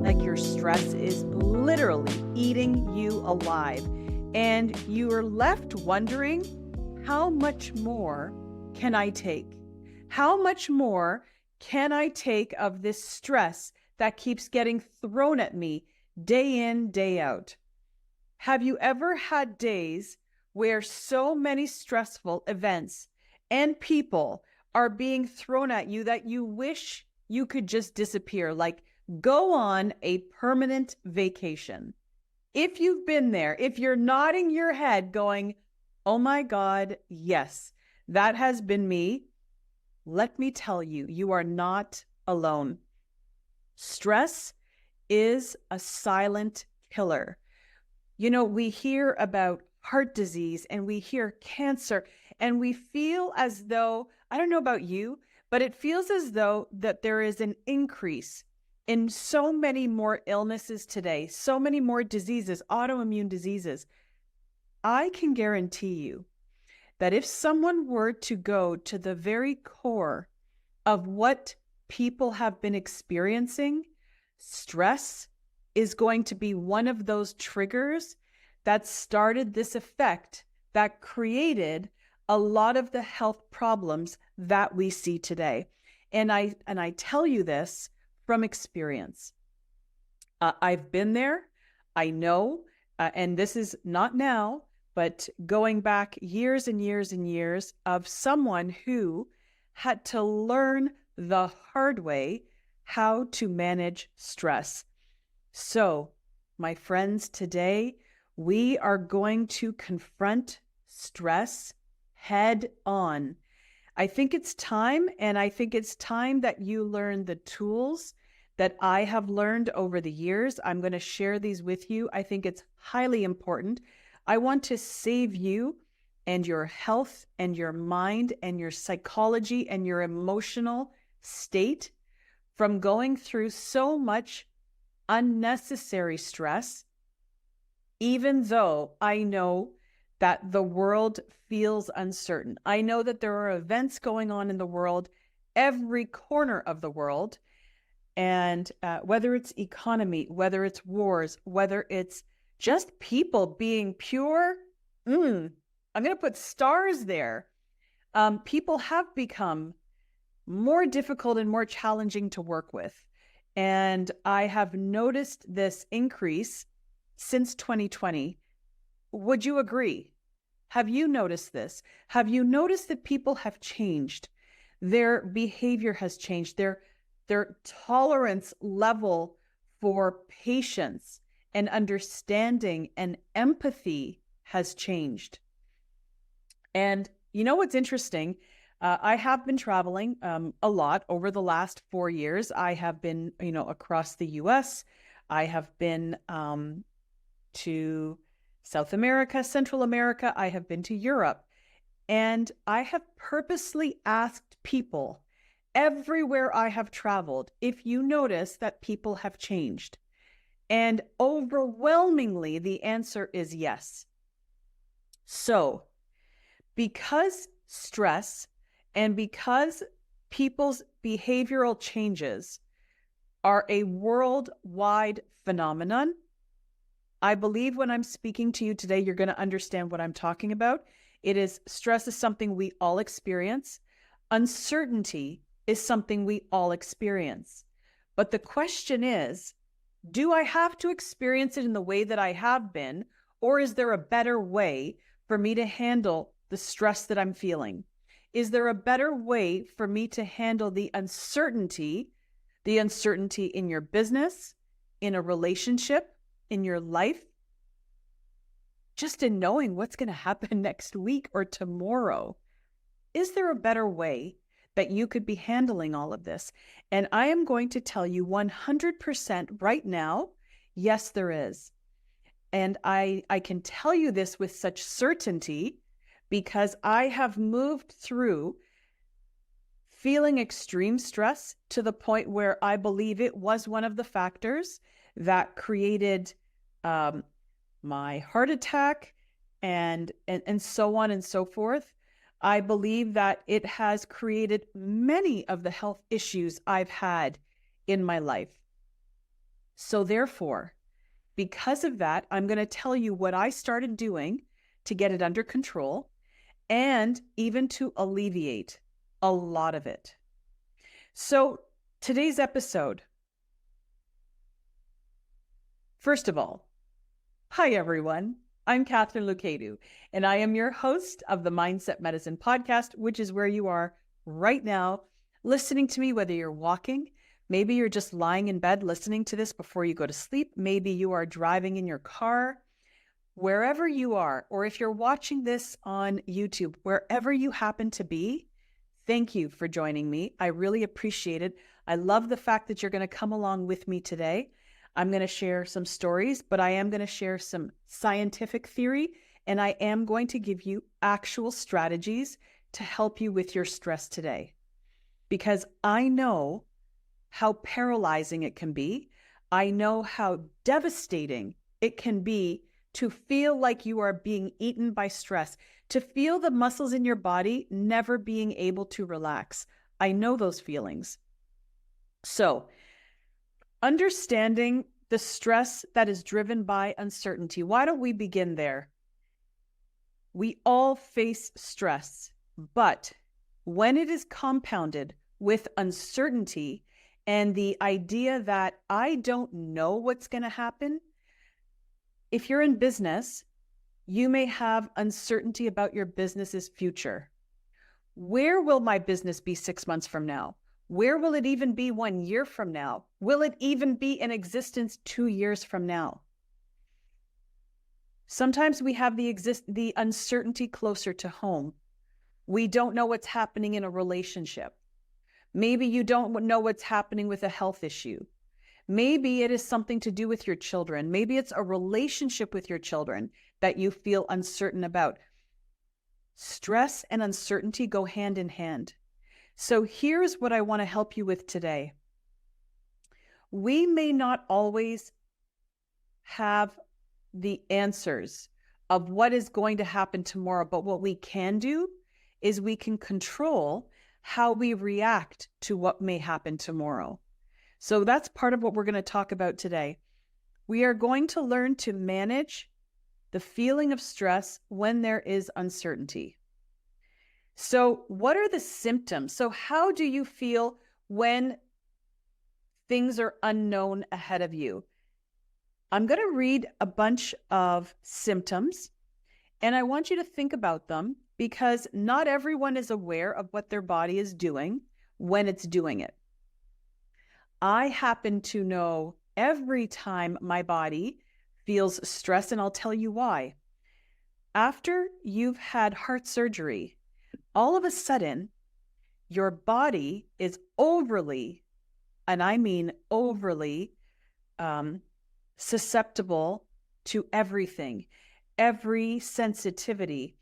like your stress is literally eating you alive, and you are left wondering, how much more can I take? How much more can I take of this stress that keeps getting thrown at me day in, day out? Have you ever had days where so many stressful events and people are being thrown at you that you wish you could just disappear, like go on a permanent vacation? If you've been there, if you're nodding your head going, oh my God, yes, that has been me, let me tell you, you are not alone. Stress is a silent killer. You know, we hear about heart disease and we hear cancer, and we feel as though, I don't know about you, but it feels as though that there is an increase in so many more illnesses today, so many more diseases, autoimmune diseases. I can guarantee you that if someone were to go to the very core of what people have been experiencing, stress is going to be one of those triggers that started this effect that created a lot of the health problems that we see today. And I tell you this from experience. I've been there. I know, and this is not now, but going back years and years and years of someone who had to learn the hard way how to manage stress. So, my friends, today we are going to confront stress head on. I think it's time, and I think it's time that you learn the tools that I have learned over the years. I'm going to share these with you. I think it's highly important. I want to save you and your health and your mind and your psychology and your emotional state from going through so much unnecessary stress, even though I know that the world feels uncertain. I know that there are events going on in the world, every corner of the world, and whether it's economy, whether it's wars, whether it's just people being pure, I'm going to put stars there. People have become more difficult and more challenging to work with. And I have noticed this increase since 2020. Would you agree? Have you noticed this? Have you noticed that people have changed? Their behavior has changed. Their tolerance level for patience and understanding and empathy has changed. And you know what's interesting? I have been traveling a lot over the last 4 years. I have been, across the US. I have been to South America, Central America. I have been to Europe. And I have purposely asked people everywhere I have traveled if you notice that people have changed. And overwhelmingly, the answer is yes. So, because stress and because people's behavioral changes are a worldwide phenomenon, I believe when I'm speaking to you today, you're going to understand what I'm talking about. Stress is something we all experience. Uncertainty is something we all experience. But the question is, do I have to experience it in the way that I have been, or is there a better way for me to handle the stress that I'm feeling? Is there a better way for me to handle the uncertainty in your business, in a relationship, in your life, just in knowing what's going to happen next week or tomorrow? Is there a better way that you could be handling all of this? And I am going to tell you 100% right now, yes, there is. And I can tell you this with such certainty because I have moved through feeling extreme stress to the point where I believe it was one of the factors that created my heart attack and so on and so forth. I believe that it has created many of the health issues I've had in my life. So therefore, because of that, I'm going to tell you what I started doing to get it under control and even to alleviate a lot of it. So today's episode, first of all, hi everyone. I'm Katharine Loucaidou, and I am your host of the Mindset Medicine Podcast, which is where you are right now, listening to me, whether you're walking, maybe you're just lying in bed listening to this before you go to sleep, maybe you are driving in your car, wherever you are, or if you're watching this on YouTube, wherever you happen to be, thank you for joining me. I really appreciate it. I love the fact that you're going to come along with me today. I'm going to share some stories, but I am going to share some scientific theory, and I am going to give you actual strategies to help you with your stress today. Because I know how paralyzing it can be. I know how devastating it can be to feel like you are being eaten by stress, to feel the muscles in your body never being able to relax. I know those feelings. So, understanding the stress that is driven by uncertainty. Why don't we begin there? We all face stress, but when it is compounded with uncertainty and the idea that I don't know what's going to happen, if you're in business, you may have uncertainty about your business's future. Where will my business be 6 months from now? Where will it even be 1 year from now? Will it even be in existence 2 years from now? Sometimes we have the uncertainty closer to home. We don't know what's happening in a relationship. Maybe you don't know what's happening with a health issue. Maybe it is something to do with your children. Maybe it's a relationship with your children that you feel uncertain about. Stress and uncertainty go hand in hand. So here's what I want to help you with today. We may not always have the answers of what is going to happen tomorrow, but what we can do is we can control how we react to what may happen tomorrow. So that's part of what we're going to talk about today. We are going to learn to manage the feeling of stress when there is uncertainty. So what are the symptoms? So how do you feel when things are unknown ahead of you? I'm going to read a bunch of symptoms, and I want you to think about them because not everyone is aware of what their body is doing when it's doing it. I happen to know every time my body feels stress, and I'll tell you why. After you've had heart surgery, all of a sudden, your body is overly, and I mean overly, susceptible to everything, every sensitivity.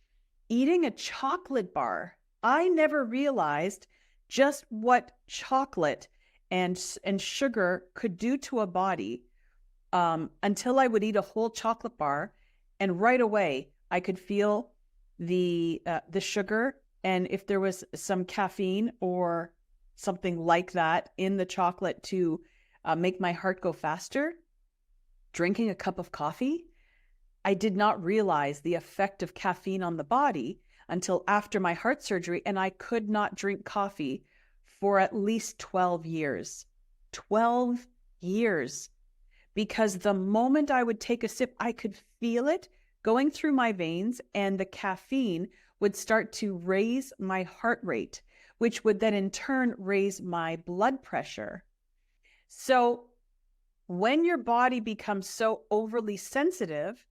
Eating a chocolate bar, I never realized just what chocolate and sugar could do to a body until I would eat a whole chocolate bar, and right away I could feel the sugar, and if there was some caffeine or something like that in the chocolate to make my heart go faster. Drinking a cup of coffee, I did not realize the effect of caffeine on the body until after my heart surgery, and I could not drink coffee for at least 12 years. 12 years. Because the moment I would take a sip, I could feel it going through my veins, and the caffeine would start to raise my heart rate, which would then in turn raise my blood pressure. So when your body becomes so overly sensitive,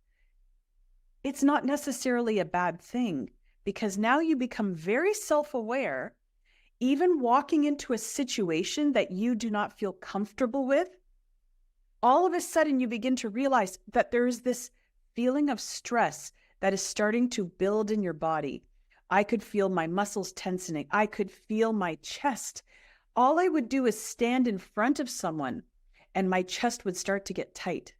it's not necessarily a bad thing, because now you become very self-aware. Even walking into a situation that you do not feel comfortable with, all of a sudden you begin to realize that there is this feeling of stress that is starting to build in your body. I could feel my muscles tensing. I could feel my chest. All I would do is stand in front of someone and my chest would start to get tight.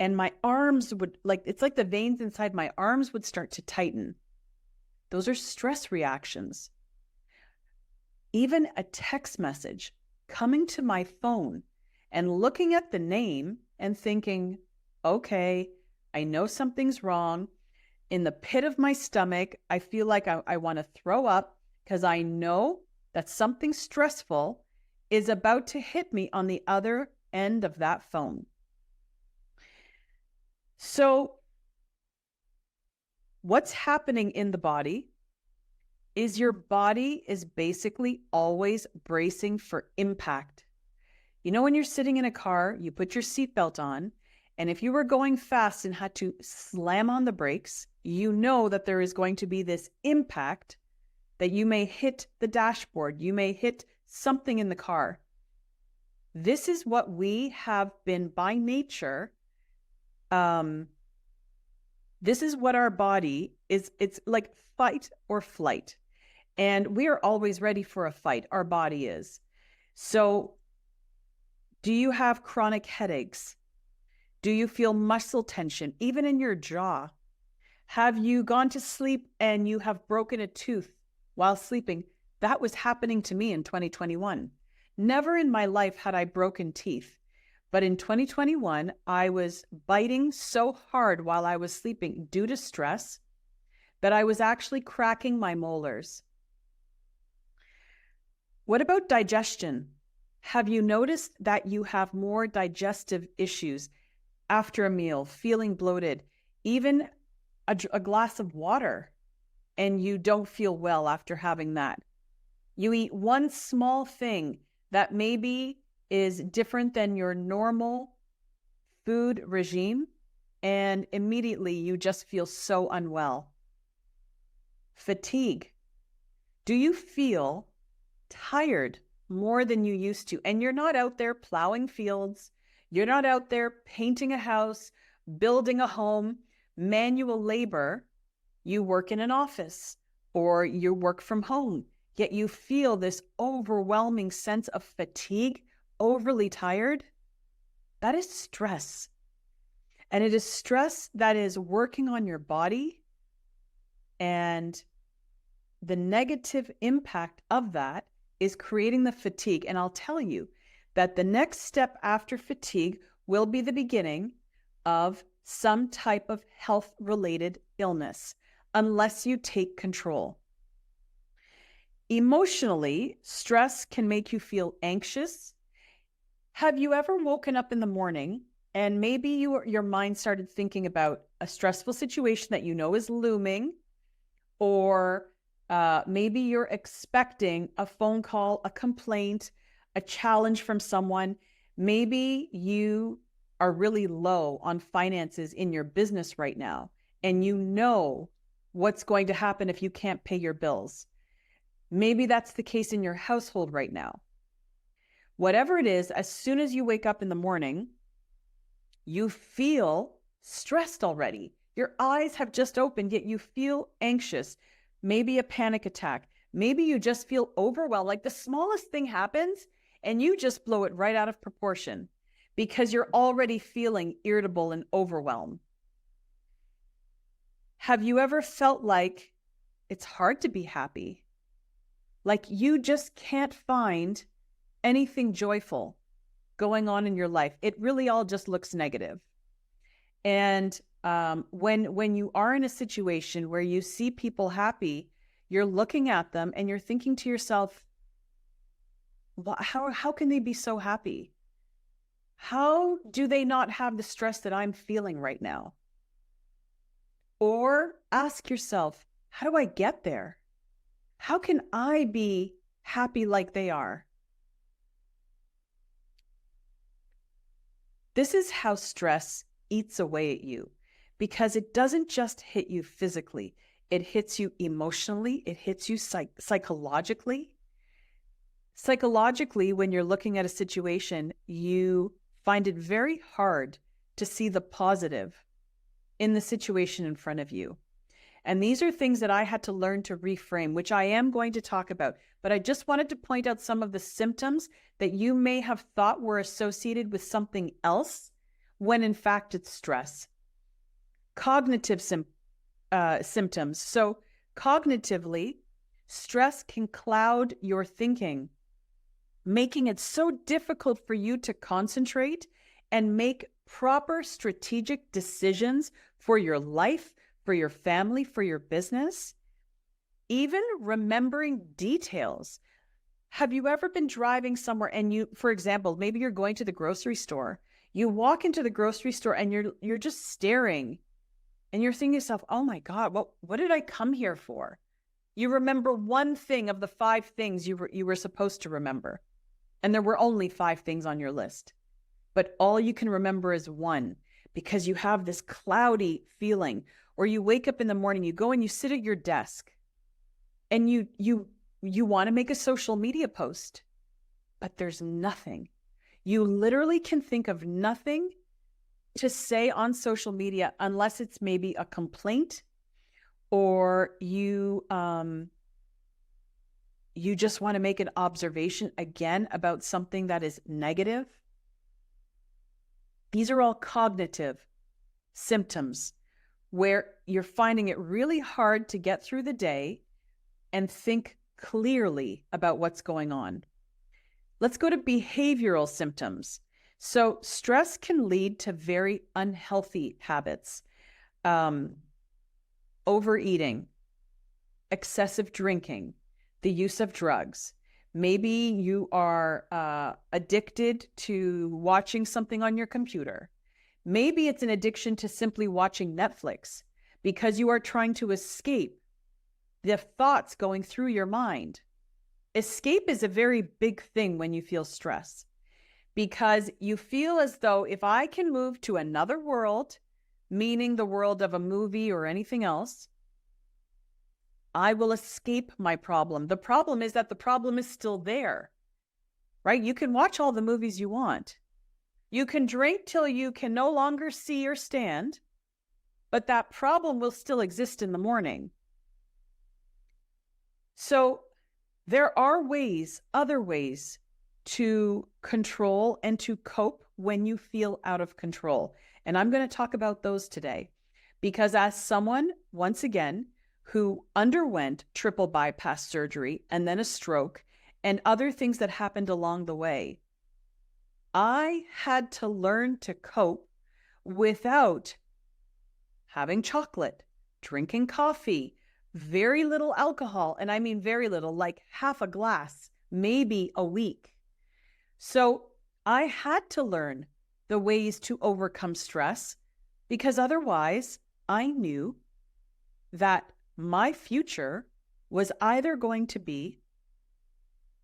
And my arms would, it's like the veins inside my arms would start to tighten. Those are stress reactions. Even a text message coming to my phone and looking at the name and thinking, okay, I know something's wrong. In the pit of my stomach, I feel like I want to throw up because I know that something stressful is about to hit me on the other end of that phone. So what's happening in the body is your body is basically always bracing for impact. You know, when you're sitting in a car, you put your seatbelt on, and if you were going fast and had to slam on the brakes, you know that there is going to be this impact that you may hit the dashboard, you may hit something in the car. This is what we have been by nature. This is what our body is. It's like fight or flight. And we are always ready for a fight. Our body is. So do you have chronic headaches? Do you feel muscle tension, even in your jaw? Have you gone to sleep and you have broken a tooth while sleeping? That was happening to me in 2021. Never in my life had I broken teeth. But in 2021, I was biting so hard while I was sleeping due to stress that I was actually cracking my molars. What about digestion? Have you noticed that you have more digestive issues after a meal, feeling bloated, even a glass of water, and you don't feel well after having that? You eat one small thing that maybe is different than your normal food regime, and immediately you just feel so unwell. Fatigue. Do you feel tired more than you used to? And you're not out there plowing fields. You're not out there painting a house, building a home, manual labor. You work in an office or you work from home, yet you feel this overwhelming sense of fatigue, overly tired. That is stress. And it is stress that is working on your body, and the negative impact of that is creating the fatigue. And I'll tell you that the next step after fatigue will be the beginning of some type of health-related illness, unless you take control. Emotionally, stress can make you feel anxious. Have you ever woken up in the morning and maybe your mind started thinking about a stressful situation that you know is looming, or maybe you're expecting a phone call, a complaint, a challenge from someone. Maybe you are really low on finances in your business right now, and you know what's going to happen if you can't pay your bills. Maybe that's the case in your household right now. Whatever it is, as soon as you wake up in the morning, you feel stressed already. Your eyes have just opened, yet you feel anxious. Maybe a panic attack. Maybe you just feel overwhelmed. Like the smallest thing happens and you just blow it right out of proportion because you're already feeling irritable and overwhelmed. Have you ever felt like it's hard to be happy? Like you just can't find anything joyful going on in your life. It really all just looks negative. And when you are in a situation where you see people happy, you're looking at them and you're thinking to yourself, how can they be so happy? How do they not have the stress that I'm feeling right now? Or ask yourself, how do I get there? How can I be happy like they are? This is how stress eats away at you, because it doesn't just hit you physically. It hits you emotionally. It hits you psychologically. Psychologically, when you're looking at a situation, you find it very hard to see the positive in the situation in front of you. And these are things that I had to learn to reframe, which I am going to talk about. But I just wanted to point out some of the symptoms that you may have thought were associated with something else, when in fact it's stress. Cognitive symptoms. So cognitively, stress can cloud your thinking. making it so difficult for you to concentrate and make proper strategic decisions for your life, for your family, for your business. Even remembering details. Have you ever been driving somewhere and you, for example, maybe you're going to the grocery store. You walk into the grocery store and you're just staring and you're thinking to yourself, oh my God, what did I come here for? You remember one thing of the 5 things you were supposed to remember. And there were only 5 things on your list. But all you can remember is one, because you have this cloudy feeling. Or you wake up in the morning, you go and you sit at your desk and you want to make a social media post, but there's nothing. You literally can think of nothing to say on social media unless it's maybe a complaint or you just want to make an observation again about something that is negative. These are all cognitive symptoms where you're finding it really hard to get through the day and think clearly about what's going on. Let's go to behavioral symptoms. So stress can lead to very unhealthy habits. Overeating, excessive drinking, the use of drugs. Maybe you are addicted to watching something on your computer. Maybe it's an addiction to simply watching Netflix because you are trying to escape the thoughts going through your mind. Escape is a very big thing when you feel stress because you feel as though if I can move to another world, meaning the world of a movie or anything else, I will escape my problem. The problem is that the problem is still there, right? You can watch all the movies you want. You can drink till you can no longer see or stand, but that problem will still exist in the morning. So there are ways, other ways to control and to cope when you feel out of control. And I'm going to talk about those today because as someone, once again, who underwent triple bypass surgery and then a stroke and other things that happened along the way, I had to learn to cope without having chocolate, drinking coffee, very little alcohol. And I mean very little, like half a glass, maybe a week. So I had to learn the ways to overcome stress because otherwise I knew that my future was either going to be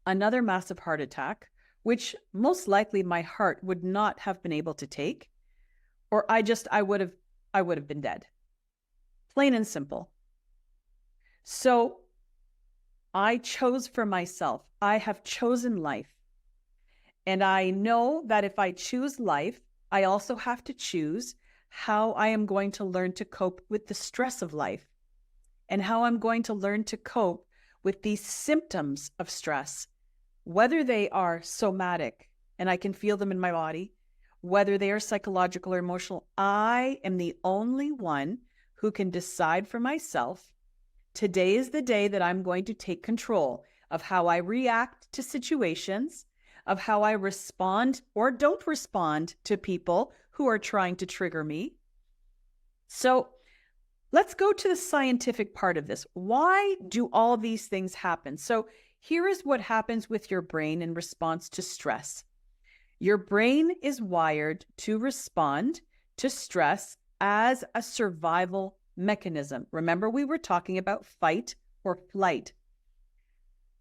another massive heart attack, which most likely my heart would not have been able to take, or I would have been dead. Plain and simple. So I chose for myself. I have chosen life. And I know that if I choose life, I also have to choose how I am going to learn to cope with the stress of life and how I'm going to learn to cope with these symptoms of stress, whether they are somatic and I can feel them in my body, whether they are psychological or emotional. I am the only one who can decide for myself. Today is the day that I'm going to take control of how I react to situations, of how I respond or don't respond to people who are trying to trigger me. So let's go to the scientific part of this. Why do all these things happen? So here is what happens with your brain in response to stress. Your brain is wired to respond to stress as a survival mechanism. Remember, we were talking about fight or flight.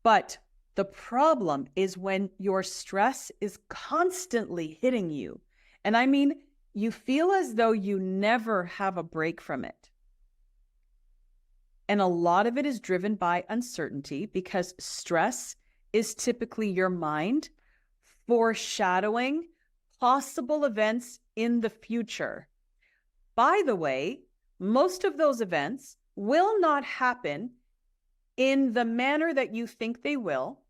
But the problem is when your stress is constantly hitting you. And I mean, you feel as though you never have a break from it. And a lot of it is driven by uncertainty because stress is typically your mind foreshadowing possible events in the future. By the way, most of those events will not happen in the manner that you think they will.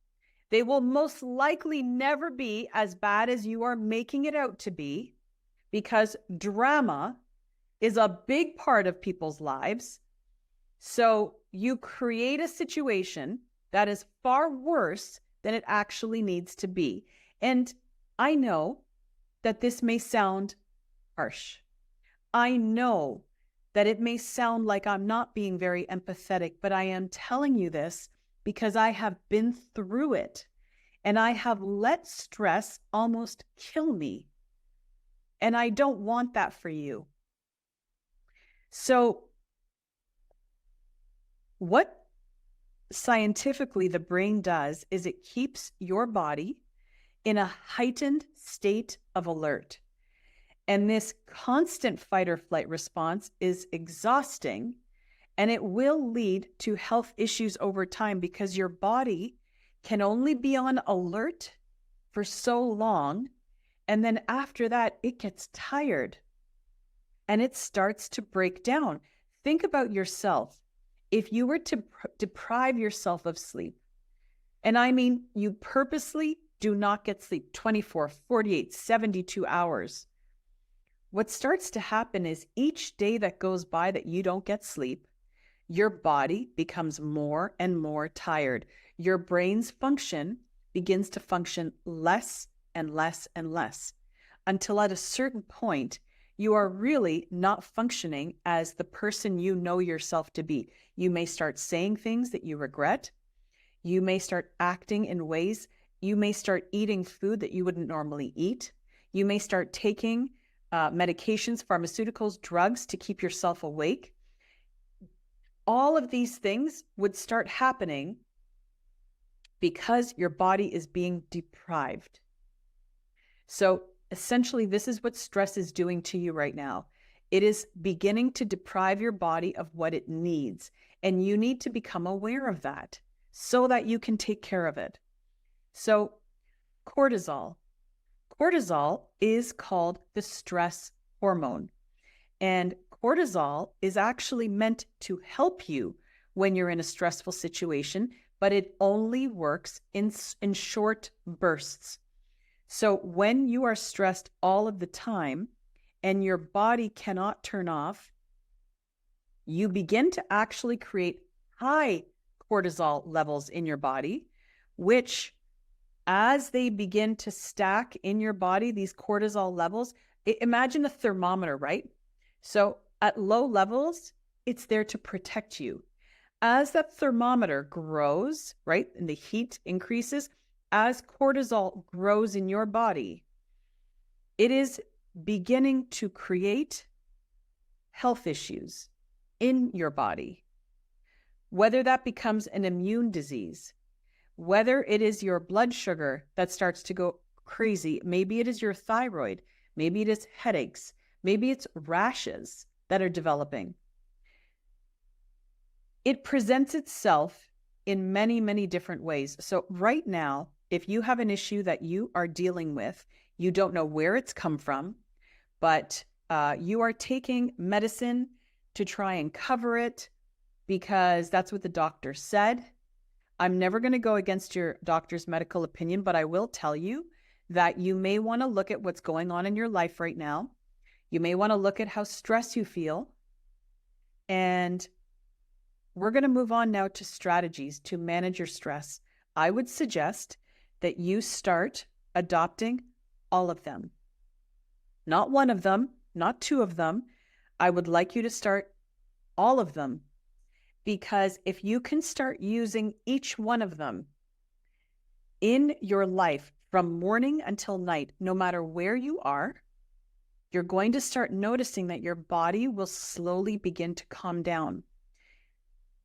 They will most likely never be as bad as you are making it out to be because drama is a big part of people's lives. So you create a situation that is far worse than it actually needs to be. And I know that this may sound harsh. I know that it may sound like I'm not being very empathetic, but I am telling you this because I have been through it and I have let stress almost kill me. And I don't want that for you. So, what scientifically the brain does is it keeps your body in a heightened state of alert. And this constant fight or flight response is exhausting, and it will lead to health issues over time because your body can only be on alert for so long. And then after that, it gets tired and it starts to break down. Think about yourself. If you were to deprive yourself of sleep, and I mean, you purposely do not get sleep 24, 48, 72 hours. What starts to happen is each day that goes by that you don't get sleep, your body becomes more and more tired. Your brain's function begins to function less and less and less until at a certain point, you are really not functioning as the person you know yourself to be. You may start saying things that you regret. You may start acting in ways. You may start eating food that you wouldn't normally eat. You may start taking medications, pharmaceuticals, drugs to keep yourself awake. All of these things would start happening because your body is being deprived. So essentially, this is what stress is doing to you right now. It is beginning to deprive your body of what it needs, and you need to become aware of that so that you can take care of it. So cortisol. Cortisol is called the stress hormone. And cortisol is actually meant to help you when you're in a stressful situation, but it only works in short bursts. So when you are stressed all of the time and your body cannot turn off, you begin to actually create high cortisol levels in your body, which as they begin to stack in your body, these cortisol levels, imagine a thermometer, right? So at low levels, it's there to protect you. As that thermometer grows, right, and the heat increases, as cortisol grows in your body, it is beginning to create health issues in your body. Whether that becomes an immune disease, whether it is your blood sugar that starts to go crazy, maybe it is your thyroid, maybe it is headaches, maybe it's rashes that are developing. It presents itself in many, many different ways. So right now, if you have an issue that you are dealing with, you don't know where it's come from, but you are taking medicine to try and cover it because that's what the doctor said. I'm never going to go against your doctor's medical opinion, but I will tell you that you may want to look at what's going on in your life right now. You may want to look at how stressed you feel. And we're going to move on now to strategies to manage your stress. I would suggest that you start adopting all of them. Not one of them, not two of them. I would like you to start all of them. Because if you can start using each one of them in your life from morning until night, no matter where you are, you're going to start noticing that your body will slowly begin to calm down.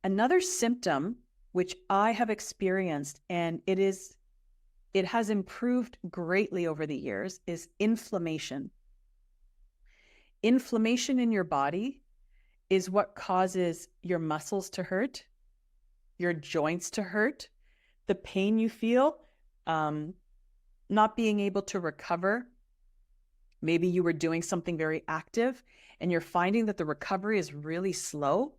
Another symptom, which I have experienced, and it has improved greatly over the years, is inflammation. Inflammation in your body is what causes your muscles to hurt, your joints to hurt, the pain you feel, not being able to recover. Maybe you were doing something very active and you're finding that the recovery is really slow.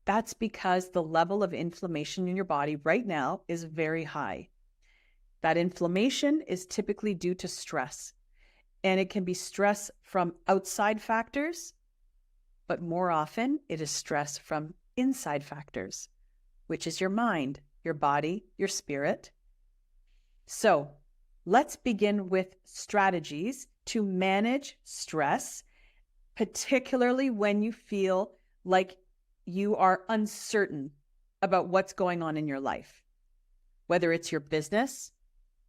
That's because the level of inflammation in your body right now is very high. That inflammation is typically due to stress, and it can be stress from outside factors, but more often it is stress from inside factors, which is your mind, your body, your spirit. So let's begin with strategies to manage stress, particularly when you feel like you are uncertain about what's going on in your life, whether it's your business,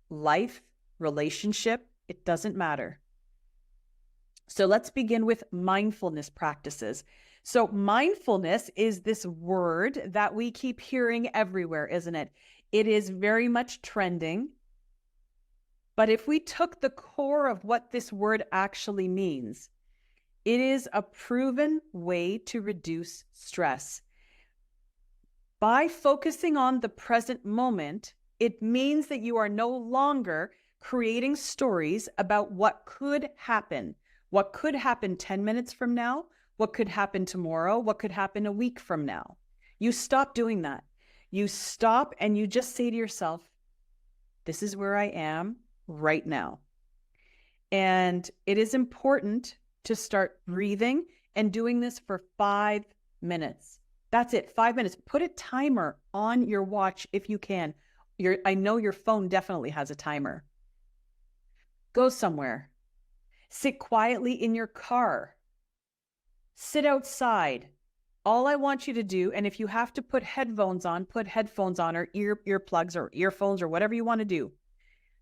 life, relationship, it doesn't matter. So let's begin with mindfulness practices. So mindfulness is this word that we keep hearing everywhere, isn't it? It is very much trending. But if we took the core of what this word actually means, it is a proven way to reduce stress. By focusing on the present moment, it means that you are no longer creating stories about what could happen. What could happen 10 minutes from now? What could happen tomorrow? What could happen a week from now? You stop doing that. You stop and you just say to yourself, this is where I am right now. And it is important to start breathing and doing this for 5 minutes. That's it, 5 minutes. Put a timer on your watch if you can. I know your phone definitely has a timer. Go somewhere. Sit quietly in your car. Sit outside. All I want you to do, and if you have to put headphones on, put headphones on, or earplugs or earphones or whatever you want to do,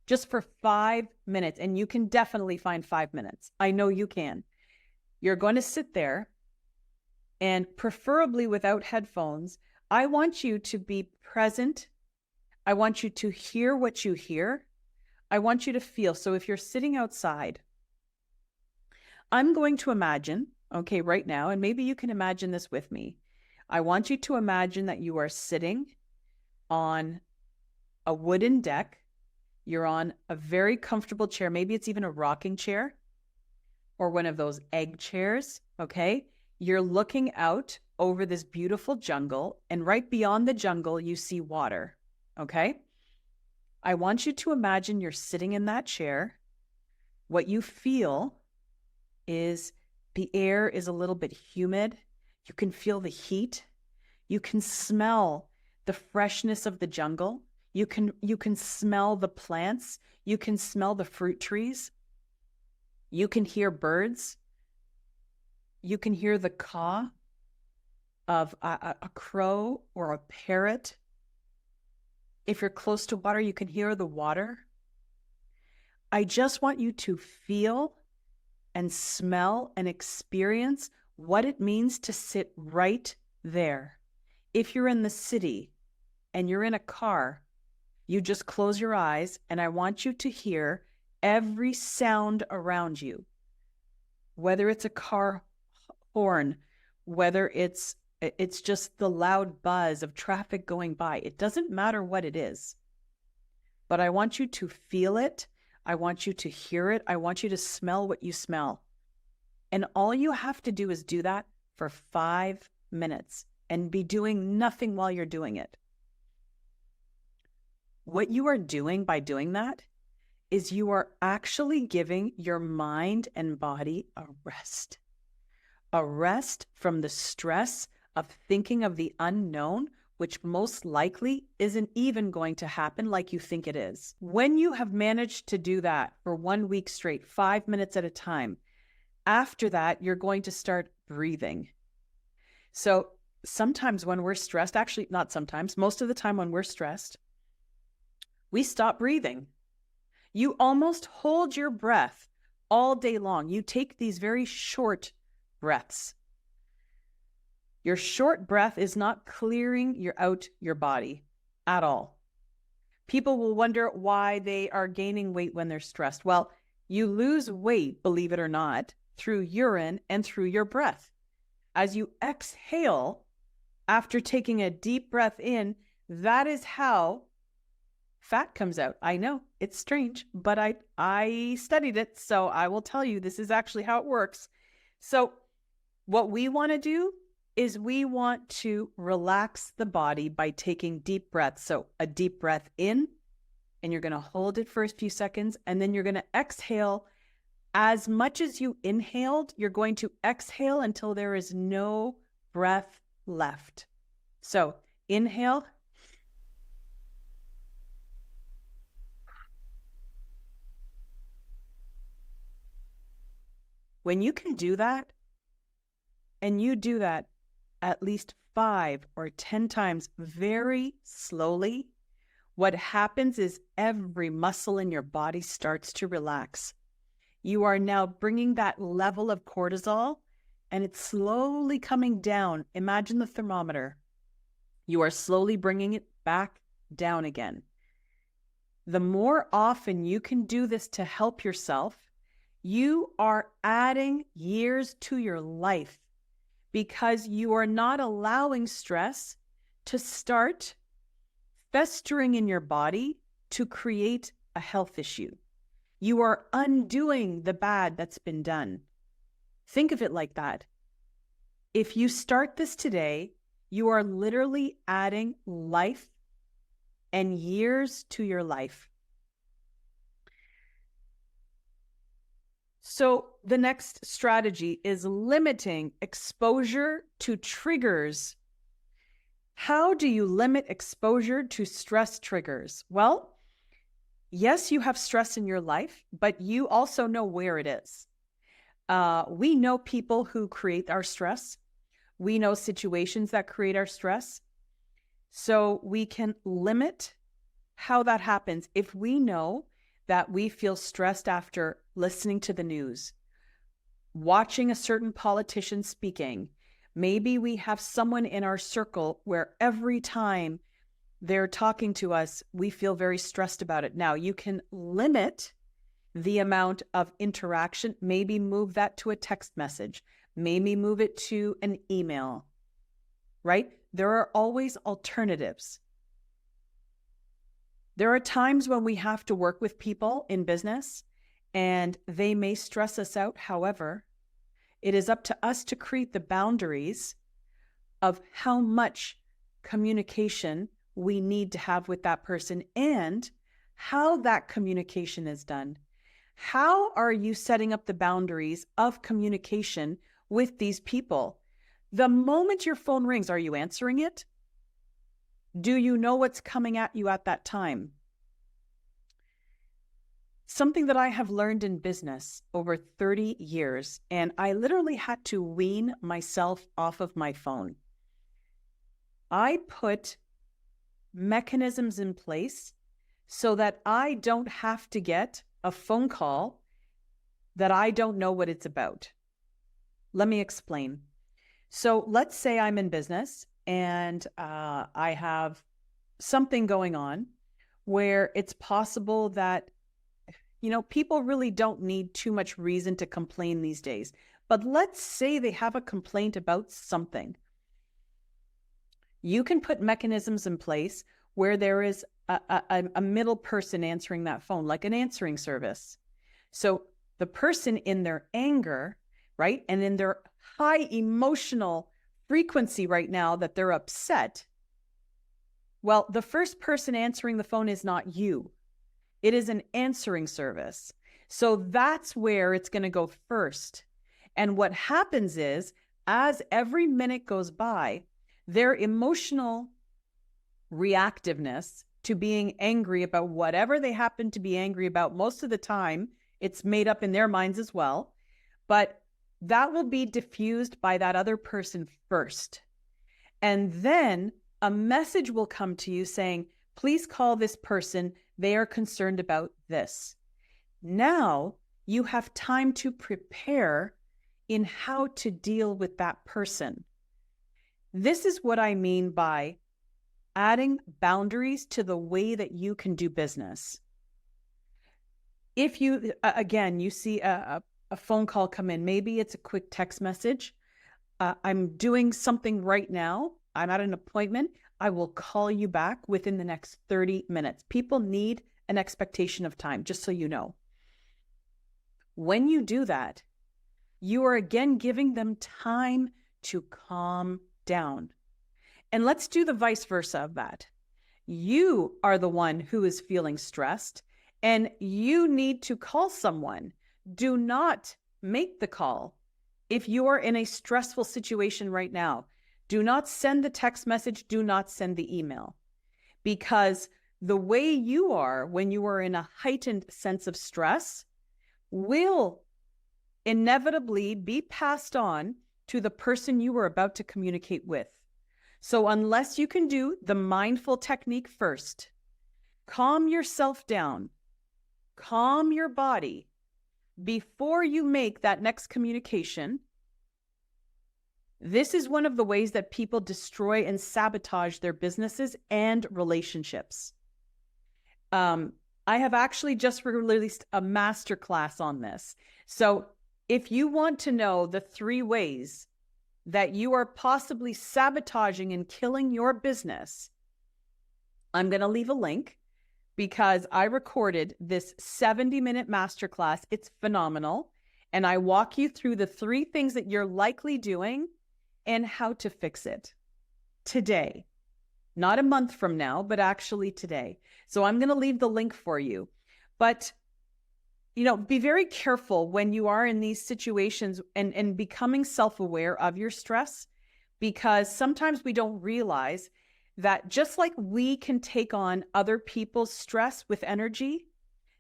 just for 5 minutes. And you can definitely find 5 minutes. I know you can. You're going to sit there, and preferably without headphones. I want you to be present. I want you to hear what you hear. I want you to feel. So if you're sitting outside, I'm going to imagine, okay, right now, and maybe you can imagine this with me. I want you to imagine that you are sitting on a wooden deck. You're on a very comfortable chair. Maybe it's even a rocking chair or one of those egg chairs, okay? You're looking out over this beautiful jungle, and right beyond the jungle, you see water, okay? I want you to imagine you're sitting in that chair. What you feel is the air is a little bit humid. You can feel the heat. You can smell the freshness of the jungle. You can smell the plants. You can smell the fruit trees. You can hear birds. You can hear the caw of a crow or a parrot. If you're close to water, you can hear the water. I just want you to feel and smell and experience what it means to sit right there. If you're in the city and you're in a car, you just close your eyes, and I want you to hear every sound around you, whether it's a car horn, whether it's just the loud buzz of traffic going by. It doesn't matter what it is, but I want you to feel it. I want you to hear it. I want you to smell what you smell. And all you have to do is do that for 5 minutes and be doing nothing while you're doing it. What you are doing by doing that is you are actually giving your mind and body a rest from the stress of thinking of the unknown, which most likely isn't even going to happen like you think it is. When you have managed to do that for 1 week straight, 5 minutes at a time, after that, you're going to start breathing. So sometimes when we're stressed, actually not sometimes, most of the time when we're stressed, we stop breathing. You almost hold your breath all day long. You take these very short breaths. Your short breath is not clearing out your body at all. People will wonder why they are gaining weight when they're stressed. Well, you lose weight, believe it or not, through urine and through your breath. As you exhale, after taking a deep breath in, that is how fat comes out. I know it's strange, but I studied it, so I will tell you this is actually how it works. So what we want to do is we want to relax the body by taking deep breaths. So a deep breath in, and you're going to hold it for a few seconds, and then you're going to exhale. As much as you inhaled, you're going to exhale until there is no breath left. So inhale. When you can do that, and you do that at least 5 or 10 times very slowly, what happens is every muscle in your body starts to relax. You are now bringing that level of cortisol, and it's slowly coming down. Imagine the thermometer. You are slowly bringing it back down again. The more often you can do this to help yourself, you are adding years to your life because you are not allowing stress to start festering in your body to create a health issue. You are undoing the bad that's been done. Think of it like that. If you start this today, you are literally adding life and years to your life. So the next strategy is limiting exposure to triggers. How do you limit exposure to stress triggers? Well, yes, you have stress in your life, but you also know where it is. We know people who create our stress. We know situations that create our stress. So we can limit how that happens. If we know that we feel stressed after listening to the news, watching a certain politician speaking, maybe we have someone in our circle where every time they're talking to us, we feel very stressed about it. Now, you can limit the amount of interaction, maybe move that to a text message, maybe move it to an email, right? There are always alternatives. There are times when we have to work with people in business and they may stress us out. However, it is up to us to create the boundaries of how much communication we need to have with that person and how that communication is done. How are you setting up the boundaries of communication with these people? The moment your phone rings, are you answering it? Do you know what's coming at you at that time? Something that I have learned in business over 30 years, and I literally had to wean myself off of my phone. I put mechanisms in place so that I don't have to get a phone call that I don't know what it's about. Let me explain. So let's say I'm in business and I have something going on where it's possible that, people really don't need too much reason to complain these days. But let's say they have a complaint about something. You can put mechanisms in place where there is a middle person answering that phone, like an answering service. So the person in their anger, right, and in their high emotional frequency right now that they're upset, well, the first person answering the phone is not you. It is an answering service. So that's where it's going to go first. And what happens is, as every minute goes by, their emotional reactiveness to being angry about whatever they happen to be angry about, most of the time, it's made up in their minds as well. But that will be diffused by that other person first. And then a message will come to you saying, please call this person. They are concerned about this. Now you have time to prepare in how to deal with that person. This is what I mean by adding boundaries to the way that you can do business. If you, again, you see a phone call come in, maybe it's a quick text message. I'm doing something right now. I'm at an appointment. I will call you back within the next 30 minutes. People need an expectation of time, just so you know. When you do that, you are again giving them time to calm down. And let's do the vice versa of that. You are the one who is feeling stressed and you need to call someone. Do not make the call. If you are in a stressful situation right now, do not send the text message. Do not send the email. Because the way you are when you are in a heightened sense of stress will inevitably be passed on to the person you were about to communicate with. So unless you can do the mindful technique first, calm yourself down, calm your body before you make that next communication. This is one of the ways that people destroy and sabotage their businesses and relationships. I have actually just released a masterclass on this. So if you want to know the 3 ways that you are possibly sabotaging and killing your business, I'm going to leave a link because I recorded this 70-minute masterclass. It's phenomenal. And I walk you through the 3 things that you're likely doing and how to fix it today. Not a month from now, but actually today. So I'm going to leave the link for you. But, be very careful when you are in these situations and becoming self-aware of your stress, because sometimes we don't realize that just like we can take on other people's stress with energy,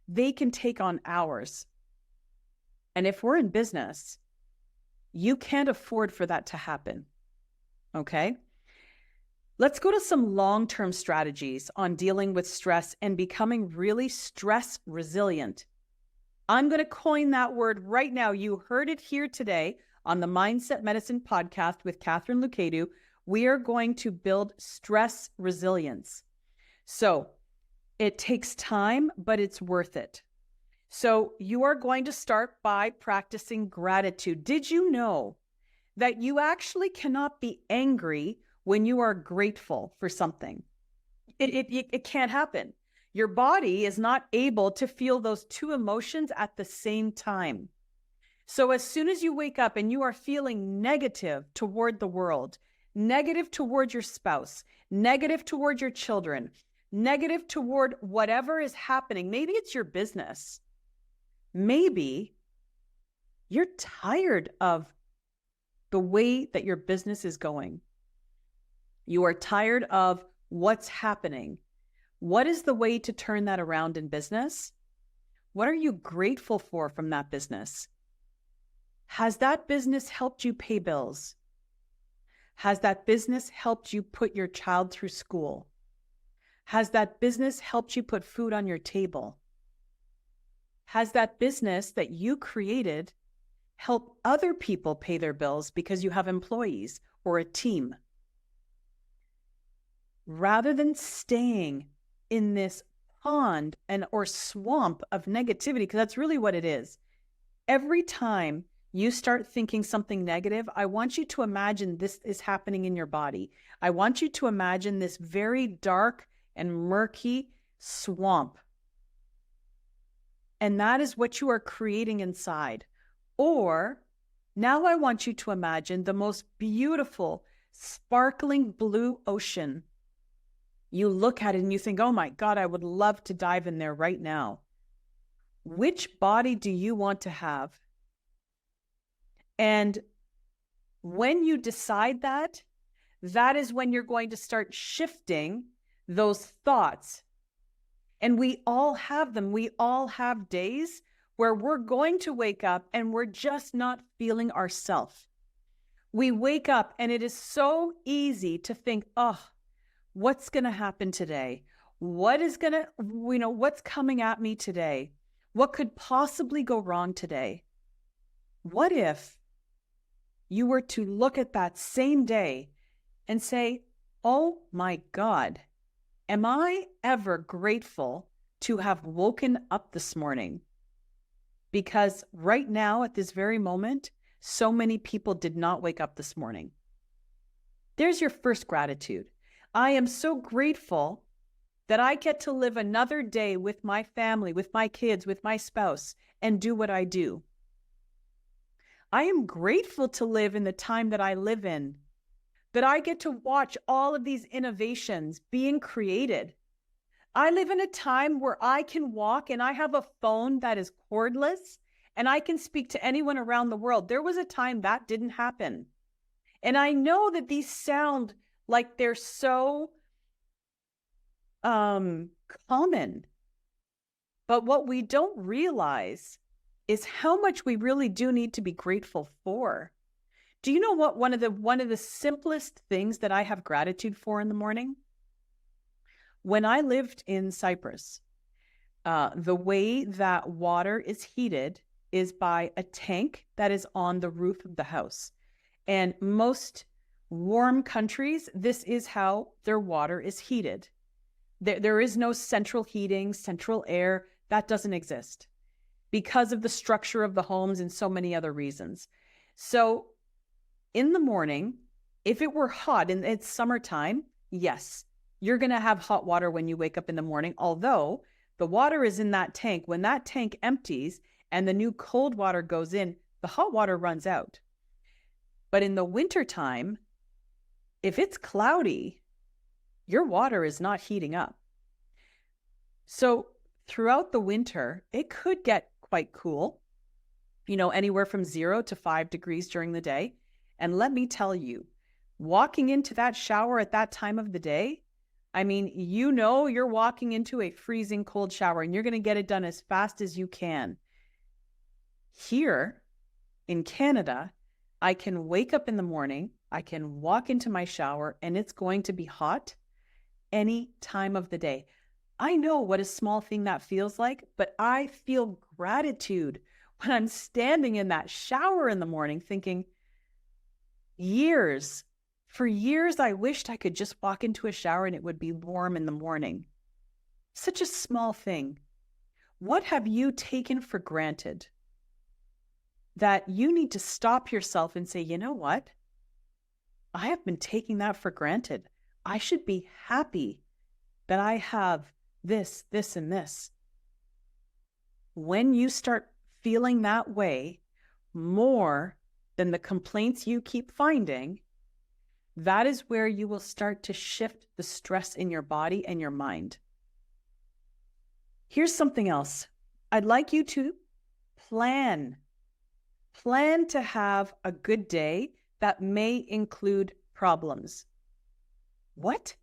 they can take on ours. And if we're in business, you can't afford for that to happen. Okay? Let's go to some long-term strategies on dealing with stress and becoming really stress resilient. I'm going to coin that word right now. You heard it here today on the Mindset Medicine podcast with Katharine Loucaidou. We are going to build stress resilience. So it takes time, but it's worth it. So you are going to start by practicing gratitude. Did you know that you actually cannot be angry when you are grateful for something? It can't happen. Your body is not able to feel those 2 emotions at the same time. So as soon as you wake up and you are feeling negative toward the world, negative toward your spouse, negative toward your children, negative toward whatever is happening, maybe it's your business. Maybe you're tired of the way that your business is going. You are tired of what's happening. What is the way to turn that around in business? What are you grateful for from that business? Has that business helped you pay bills? Has that business helped you put your child through school? Has that business helped you put food on your table? Has that business that you created help other people pay their bills because you have employees or a team? Rather than staying in this pond or swamp of negativity, because that's really what it is. Every time you start thinking something negative, I want you to imagine this is happening in your body. I want you to imagine this very dark and murky swamp. And that is what you are creating inside. Or now I want you to imagine the most beautiful, sparkling blue ocean. You look at it and you think, oh my God, I would love to dive in there right now. Which body do you want to have? And when you decide that, that is when you're going to start shifting those thoughts. And we all have them. We all have days where we're going to wake up and we're just not feeling ourselves. We wake up and it is so easy to think, oh, what's going to happen today? What's coming at me today? What could possibly go wrong today? What if you were to look at that same day and say, oh my God, am I ever grateful to have woken up this morning? Because right now, at this very moment, so many people did not wake up this morning. There's your first gratitude. I am so grateful that I get to live another day with my family, with my kids, with my spouse, and do what I do. I am grateful to live in the time that I live in, that I get to watch all of these innovations being created. I live in a time where I can walk and I have a phone that is cordless and I can speak to anyone around the world. There was a time that didn't happen. And I know that these sound like they're so common. But what we don't realize is how much we really do need to be grateful for. Do you know what one of the simplest things that I have gratitude for in the morning? When I lived in Cyprus, the way that water is heated is by a tank that is on the roof of the house. And most warm countries, this is how their water is heated. There is no central heating, central air. That doesn't exist because of the structure of the homes and so many other reasons. So in the morning, if it were hot and it's summertime, yes, you're going to have hot water when you wake up in the morning, although the water is in that tank. When that tank empties and the new cold water goes in, the hot water runs out. But in the wintertime, if it's cloudy, your water is not heating up. So throughout the winter, it could get quite cool, anywhere from 0 to 5 degrees during the day. And let me tell you, walking into that shower at that time of the day, I mean, you're walking into a freezing cold shower and you're going to get it done as fast as you can. Here in Canada, I can wake up in the morning, I can walk into my shower, and it's going to be hot any time of the day. I know what a small thing that feels like, but I feel gratitude when I'm standing in that shower in the morning thinking, for years, I wished I could just walk into a shower and it would be warm in the morning. Such a small thing. What have you taken for granted that you need to stop yourself and say, you know what? I have been taking that for granted. I should be happy that I have this, this, and this. When you start feeling that way more than the complaints you keep finding, that is where you will start to shift the stress in your body and your mind. Here's something else. I'd like you to plan to have a good day that may include problems. What?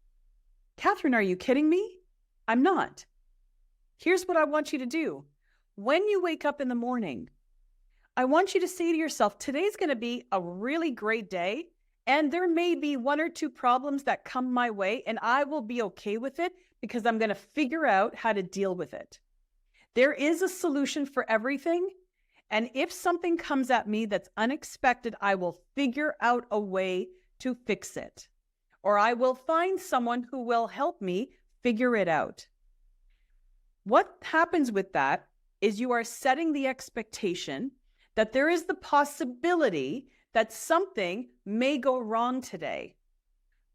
Katharine, are you kidding me? I'm not. Here's what I want you to do. When you wake up in the morning, I want you to say to yourself, today's going to be a really great day, and there may be 1 or 2 problems that come my way, and I will be okay with it because I'm going to figure out how to deal with it. There is a solution for everything, and if something comes at me that's unexpected, I will figure out a way to fix it, or I will find someone who will help me figure it out. What happens with that is you are setting the expectation that there is the possibility that something may go wrong today.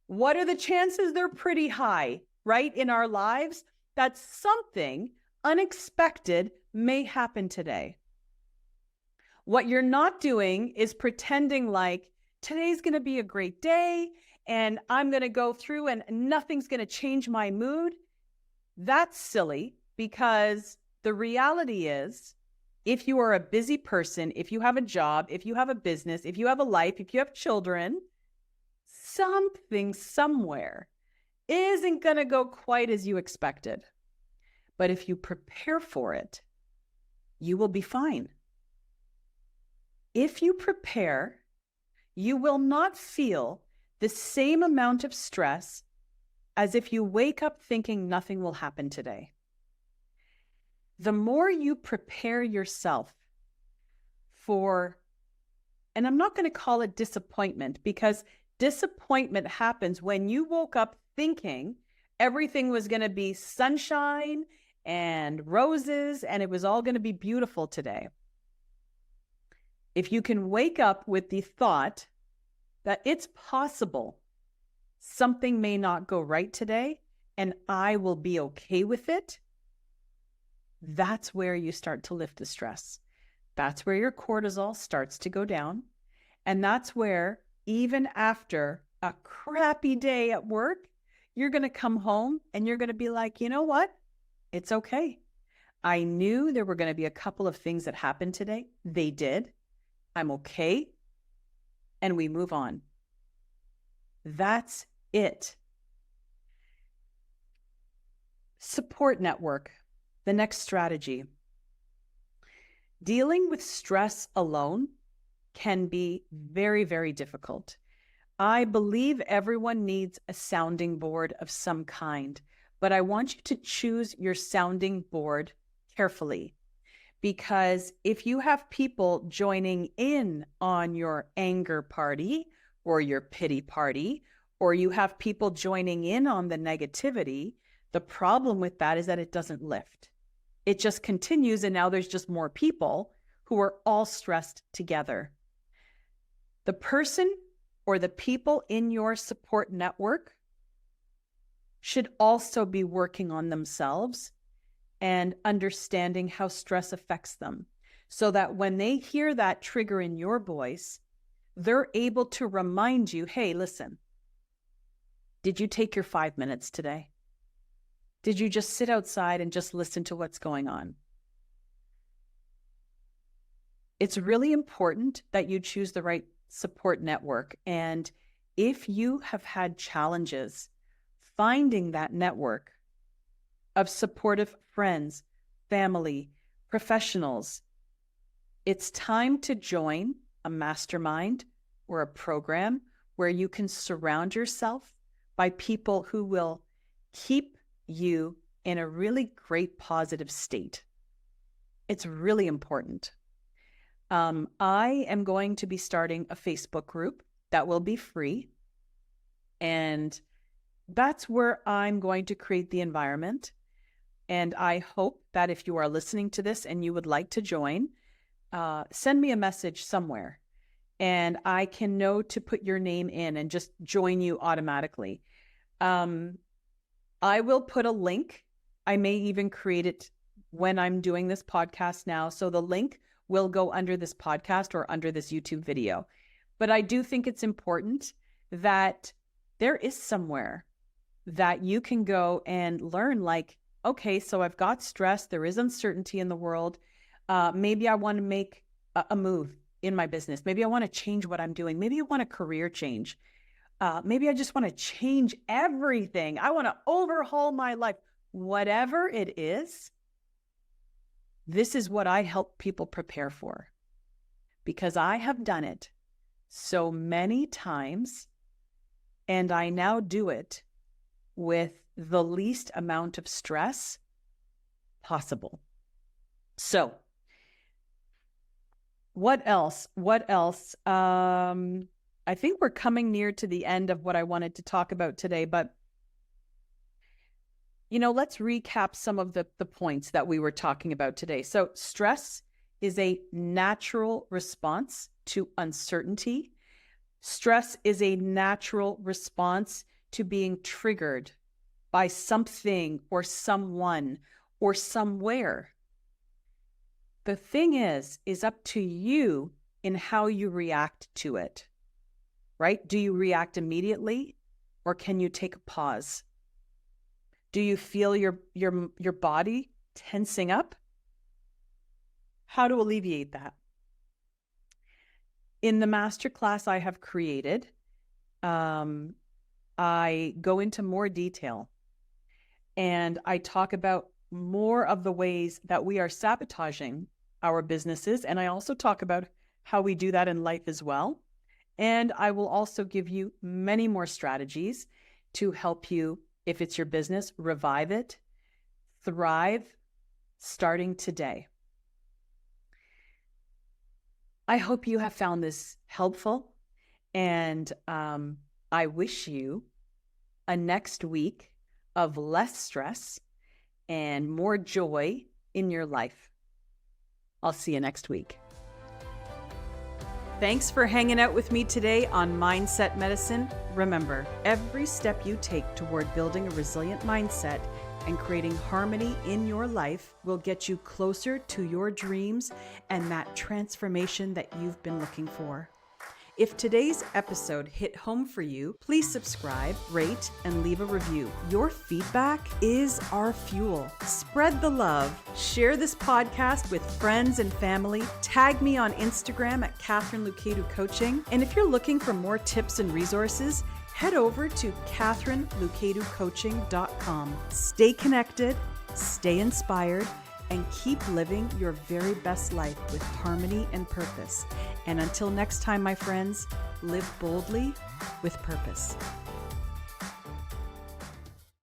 What are the chances? They're pretty high, right? In our lives, that something unexpected may happen today. What you're not doing is pretending like today's going to be a great day and I'm going to go through and nothing's going to change my mood. That's silly, because the reality is, if you are a busy person, if you have a job, if you have a business, if you have a life, if you have children, something somewhere isn't going to go quite as you expected. But if you prepare for it, you will be fine. If you prepare, you will not feel the same amount of stress as if you wake up thinking nothing will happen today. The more you prepare yourself for, and I'm not going to call it disappointment, because disappointment happens when you woke up thinking everything was going to be sunshine and roses and it was all going to be beautiful today. If you can wake up with the thought that it's possible something may not go right today and I will be okay with it, that's where you start to lift the stress. That's where your cortisol starts to go down. And that's where, even after a crappy day at work, you're going to come home and you're going to be like, you know what? It's okay. I knew there were going to be a couple of things that happened today. They did. I'm okay. And we move on. That's it. Support network. The next strategy. Dealing with stress alone can be very, very difficult. I believe everyone needs a sounding board of some kind, but I want you to choose your sounding board carefully, because if you have people joining in on your anger party or your pity party, or you have people joining in on the negativity, the problem with that is that it doesn't lift. It just continues, and now there's just more people who are all stressed together. The person or the people in your support network should also be working on themselves and understanding how stress affects them, so that when they hear that trigger in your voice, they're able to remind you, hey, listen, did you take your 5 minutes today? Did you just sit outside and just listen to what's going on? It's really important that you choose the right support network. And if you have had challenges finding that network of supportive friends, family, professionals, it's time to join a mastermind or a program where you can surround yourself by people who will keep you in a really great positive state. It's really important. I am going to be starting a Facebook group that will be free. And that's where I'm going to create the environment. And I hope that if you are listening to this and you would like to join, send me a message somewhere and I can know to put your name in and just join you automatically. I will put a link. I may even create it when I'm doing this podcast now. So the link will go under this podcast or under this YouTube video. But I do think it's important that there is somewhere that you can go and learn, like, okay, so I've got stress. There is uncertainty in the world. Maybe I want to make a move in my business. Maybe I want to change what I'm doing. Maybe I want a career change. Maybe I just want to change everything. I want to overhaul my life. Whatever it is, this is what I help people prepare for, because I have done it so many times, and I now do it with the least amount of stress possible. So, what else? I think we're coming near to the end of what I wanted to talk about today, but let's recap some of the points that we were talking about today. So stress is a natural response to uncertainty. Stress is a natural response to being triggered by something or someone or somewhere. The thing is up to you in how you react to it, right? Do you react immediately, or can you take a pause? Do you feel your body tensing up? How to alleviate that? In the masterclass I have created, I go into more detail and I talk about more of the ways that we are sabotaging our businesses. And I also talk about how we do that in life as well. And I will also give you many more strategies to help you, if it's your business, revive it, thrive, starting today. I hope you have found this helpful, and I wish you a next week of less stress and more joy in your life. I'll see you next week. Thanks for hanging out with me today on Mindset Medicine. Remember, every step you take toward building a resilient mindset and creating harmony in your life will get you closer to your dreams and that transformation that you've been looking for. If today's episode hit home for you, please subscribe, rate, and leave a review. Your feedback is our fuel. Spread the love. Share this podcast with friends and family. Tag me on Instagram at Katharine Loucaidou Coaching. And if you're looking for more tips and resources, head over to KatharineLoucaidouCoaching.com. Stay connected, stay inspired, and keep living your very best life with harmony and purpose. And until next time, my friends, live boldly with purpose.